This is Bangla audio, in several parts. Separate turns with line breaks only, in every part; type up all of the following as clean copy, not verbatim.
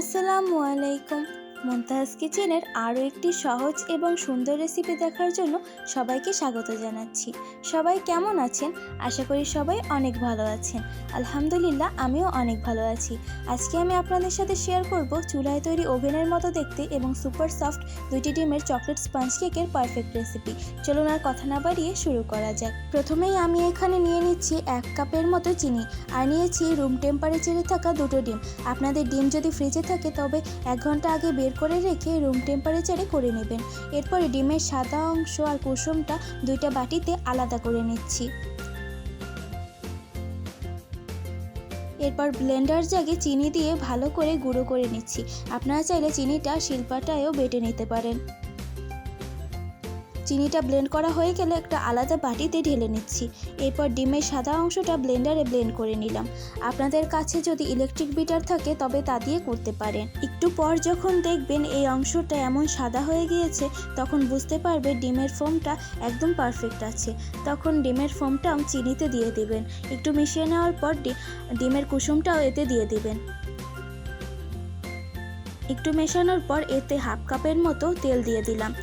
আসসালামু আলাইকুম। মুনতাহাস কিচেনের আরও একটি সহজ এবং সুন্দর রেসিপি দেখার জন্য সবাইকে স্বাগত জানাচ্ছি। সবাই কেমন আছেন? আশা করি সবাই অনেক ভালো আছেন। আলহামদুলিল্লাহ, আমিও অনেক ভালো আছি। আজকে আমি আপনাদের সাথে শেয়ার করব চুলায় তৈরি ওভেনের মতো দেখতে এবং সুপার সফট 2টি ডিমের চকলেট স্পঞ্জ কেকের পারফেক্ট রেসিপি। চলুন আর কথা না বাড়িয়ে শুরু করা যাক। প্রথমেই আমি এখানে নিয়ে নিচ্ছি 1 কাপের মতো চিনি আর নিয়েছি রুম টেম্পারেচারে থাকা 2টো ডিম। আপনাদের ডিম যদি ফ্রিজে থাকে তবে 1 ঘন্টা আগে বের করে রেখে রুম টেম্পারেচারে করে নেবেন। এরপরে ডিমের সাদা অংশ আর কুসুমটা 2টা বাটিতে আলাদা করে নিচ্ছি। এরপর ব্লেন্ডার জাগে চিনি দিয়ে ভালো করে গুঁড়ো করে নিচ্ছি। আপনারা চাইলে চিনিটা শিলপাটায়ও বেটে নিতে পারেন। চিনিটা ব্লেন্ড করা হয়ে গেলে একটা আলাদা বাটিতে ঢেলে নিচ্ছি। এরপর ডিমের সাদা অংশটা ব্লেন্ডারে ব্লেন্ড করে নিলাম। আপনাদের কাছে যদি ইলেকট্রিক বিটার থাকে তবে তা দিয়ে করতে পারেন। একটু পর যখন দেখবেন এই অংশটা এমন সাদা হয়ে গিয়েছে তখন বুঝতে পারবে ডিমের ফোমটা একদম পারফেক্ট আছে। তখন ডিমের ফোমটাও চিনিতে দিয়ে দেবেন। একটু মিশিয়ে নেওয়ার পর ডিমের কুসুমটাও এতে দিয়ে দেবেন। একটু মেশানোর পর এতে 1/2 কাপের মতো তেল দিয়ে দিলাম।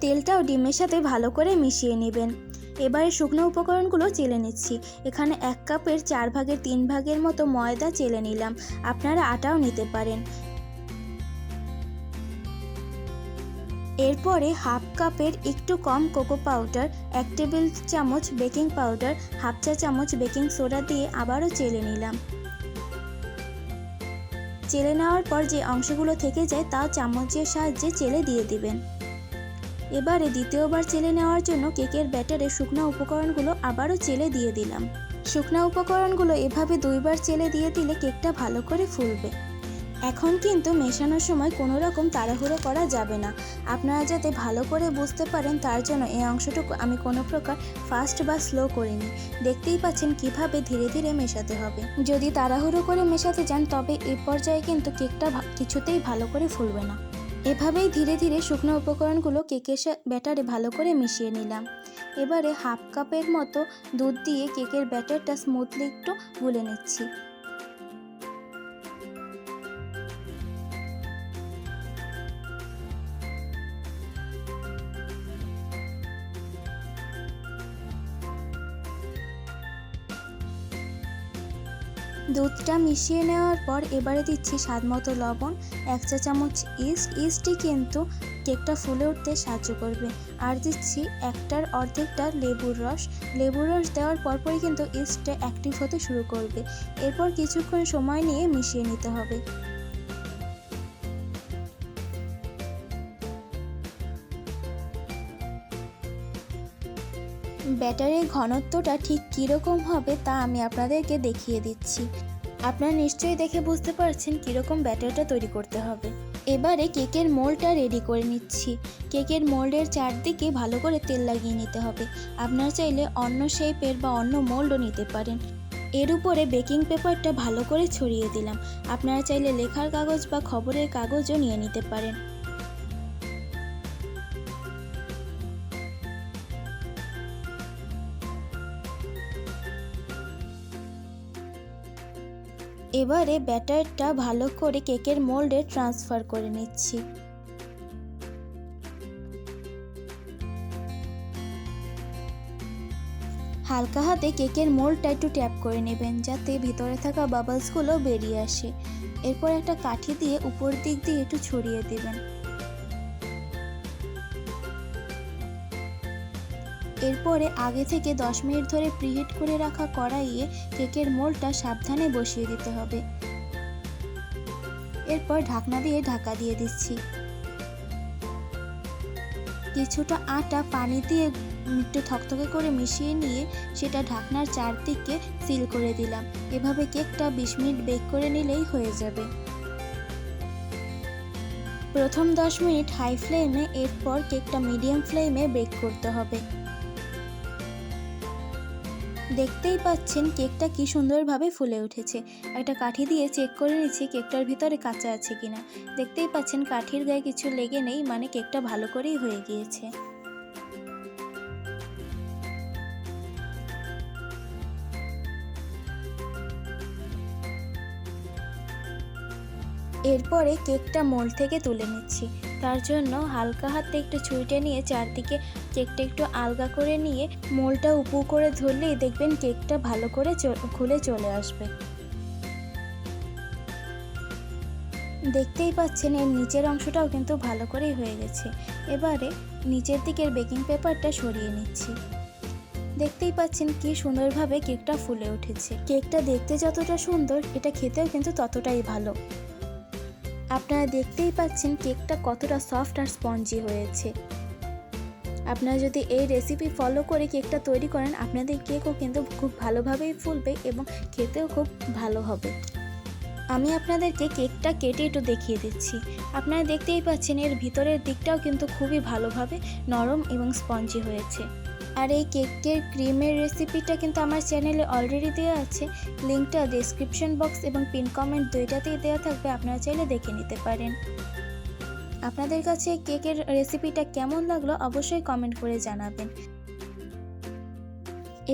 তেলটাও ডিমের সাথে ভালো করে মিশিয়ে নেবেন। এবারে শুকনো উপকরণগুলো চেলে নিচ্ছি। এখানে 1 কাপের 4 ভাগের 3 ভাগের মতো ময়দা চেলে নিলাম। আপনারা আটাও নিতে পারেন। এরপরে 1/2 কাপের একটু কম কোকো পাউডার, 1 টেবিল চামচ বেকিং পাউডার, 1/2 চা চামচ বেকিং সোডা দিয়ে আবারও চেলে নিলাম। চেলে নেওয়ার পর যে অংশগুলো থেকে যায় তাও চামচের সাহায্যে চেলে দিয়ে দিবেন। এবারে দ্বিতীয়বার চেলে নেওয়ার জন্য কেকের ব্যাটারে শুকনো উপকরণগুলো আবারও চেলে দিয়ে দিলাম। শুকনো উপকরণগুলো এভাবে 2বার চেলে দিয়ে দিলে কেকটা ভালো করে ফুলবে। এখন কিন্তু মেশানোর সময় কোনো রকম তাড়াহুড়ো করা যাবে না। আপনারা যাতে ভালো করে বুঝতে পারেন তার জন্য এই অংশটুকু আমি কোনো প্রকার ফাস্ট বা স্লো করিনি। দেখতেই পাচ্ছেন কিভাবে ধীরে ধীরে মেশাতে হবে। যদি তাড়াহুড়ো করে মেশাতে যান তবে এই পর্যায়ে কিন্তু কেকটা কিছুতেই ভালো করে ফুলবে না। এভাবেই ধীরে ধীরে শুকনো উপকরণগুলো কেকের ব্যাটারে ভালো করে মিশিয়ে নিলাম। এবারে 1/2 কাপের মতো দুধ দিয়ে কেকের ব্যাটারটা স্মুথলি একটু গুলে নিচ্ছি। দুধটা মিশিয়ে নেওয়ার পর এবারে দিচ্ছি স্বাদমতো লবণ, 1 চা চামচ ইস্টটি কিন্তু কেকটা ফুলে উঠতে সাহায্য করবে। আর দিচ্ছি 1টার অর্ধেকটা লেবুর রস দেওয়ার পরপরই কিন্তু ইস্টটা অ্যাক্টিভ হতে শুরু করবে। এরপর কিছুক্ষণ সময় নিয়ে মিশিয়ে নিতে হবে। ব্যাটারের ঘনত্বটা ঠিক কীরকম হবে তা আমি আপনাদেরকে দেখিয়ে দিচ্ছি। আপনারা নিশ্চয়ই দেখে বুঝতে পারছেন কীরকম ব্যাটারটা তৈরি করতে হবে। এবারে কেকের মোল্ডটা রেডি করে নিচ্ছি। কেকের মোল্ডের চারদিকে ভালো করে তেল লাগিয়ে নিতে হবে। আপনারা চাইলে অন্য শেপের বা অন্য মোল্ডও নিতে পারেন। এর উপরে বেকিং পেপারটা ভালো করে ছড়িয়ে দিলাম। আপনারা চাইলে লেখার কাগজ বা খবরের কাগজও নিয়ে নিতে পারেন। এবারে ব্যাটারটা ভালো করে কেকের মোল্ডে ট্রান্সফার করে নিচ্ছি। হালকা হাতে কেকের মোল্ডটা একটু ট্যাপ করে নেবেন যাতে ভিতরে থাকা বাবলসগুলো বেরিয়ে আসে। এরপর একটা কাঠি দিয়ে উপর দিক দিয়ে একটু ছড়িয়ে দেবেন। এরপরে আগে থেকে 10 মিনিট ধরে প্রিহিট করে রাখা কড়াইয়ে কেকের মোল্ডটা সাবধানে বসিয়ে দিতে হবে। এরপর ঢাকনা দিয়ে ঢাকা দিয়ে দিচ্ছি। কিছুটা আটা পানি দিয়ে একটু থকথকে করে মিশিয়ে নিয়ে সেটা ঢাকনার চারদিকে সিল করে দিলাম। এভাবে কেকটা 20 মিনিট বেক করে নিলেই হয়ে যাবে। প্রথম 10 মিনিট হাই ফ্লেমে, এরপর কেকটা মিডিয়াম ফ্লেমে বেক করতে হবে। দেখতেই পাচ্ছেন কেকটা কি সুন্দরভাবে ফুলে উঠেছে। একটা কাঠি দিয়ে চেক করে নিচ্ছি কেকটার ভিতরে কাঁচা আছে কিনা। দেখতেই পাচ্ছেন কাঠির গায়ে কিছু লেগে নেই, মানে কেকটা ভালো করেই হয়ে গিয়েছে। এরপরে কেকটা মোল্ড থেকে তুলে নিচ্ছি। তার জন্য হালকা হাতে একটু ছুরিটা নিয়ে চারদিকে কেকটা একটু আলগা করে নিয়ে মোল্ডটা উঁচু করে ধরলেই দেখবেন কেকটা ভালো করে খুলে চলে আসবে। দেখতেই পাচ্ছেন এর নিচের অংশটাও কিন্তু ভালো করেই হয়ে গেছে। এবারে নিচের দিকের বেকিং পেপারটা সরিয়ে নিচ্ছি। দেখতেই পাচ্ছেন কি সুন্দরভাবে কেকটা ফুলে উঠেছে। কেকটা দেখতে যতটা সুন্দর, এটা খেতেও কিন্তু ততটাই ভালো। আপনারা দেখতেই পাচ্ছেন কেকটা কতটা সফট আর স্পঞ্জি হয়েছে। আপনারা যদি এই রেসিপি ফলো করে কেকটা তৈরি করেন, আপনাদের কেকও কিন্তু খুব ভালোভাবেই ফুলবে এবং খেতেও খুব ভালো হবে। আমি আপনাদেরকে কেকটা কেটে একটু দেখিয়ে দিচ্ছি। আপনারা দেখতেই পাচ্ছেন এর ভিতরের দিকটাও কিন্তু খুবই ভালোভাবে নরম এবং স্পঞ্জি হয়েছে। আর এই কেকের ক্রিমের রেসিপিটা কিন্তু আমার চ্যানেলে অলরেডি দেওয়া আছে। লিঙ্কটা ডেসক্রিপশন বক্স এবং পিন কমেন্ট দুইটাতেই দেওয়া থাকবে, আপনারা চাইলে দেখে নিতে পারেন। আপনাদের কাছে কেকের রেসিপিটা কেমন লাগলো অবশ্যই কমেন্ট করে জানাবেন।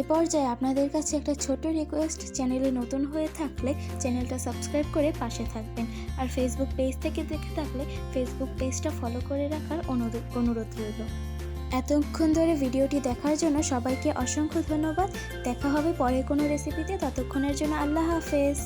এ পর্যায়ে আপনাদের কাছে একটা ছোট রিকোয়েস্ট, চ্যানেলে নতুন হয়ে থাকলে চ্যানেলটা সাবস্ক্রাইব করে পাশে থাকবেন। আর ফেসবুক পেজ থেকে দেখে থাকলে ফেসবুক পেজটা ফলো করে রাখার অনুরোধ রইল। এতক্ষণ ধরে ভিডিওটি দেখার জন্য সবাইকে অসংখ্য ধন্যবাদ। দেখা হবে পরের কোনো রেসিপিতে, ততক্ষণের জন্য আল্লাহ হাফেজ।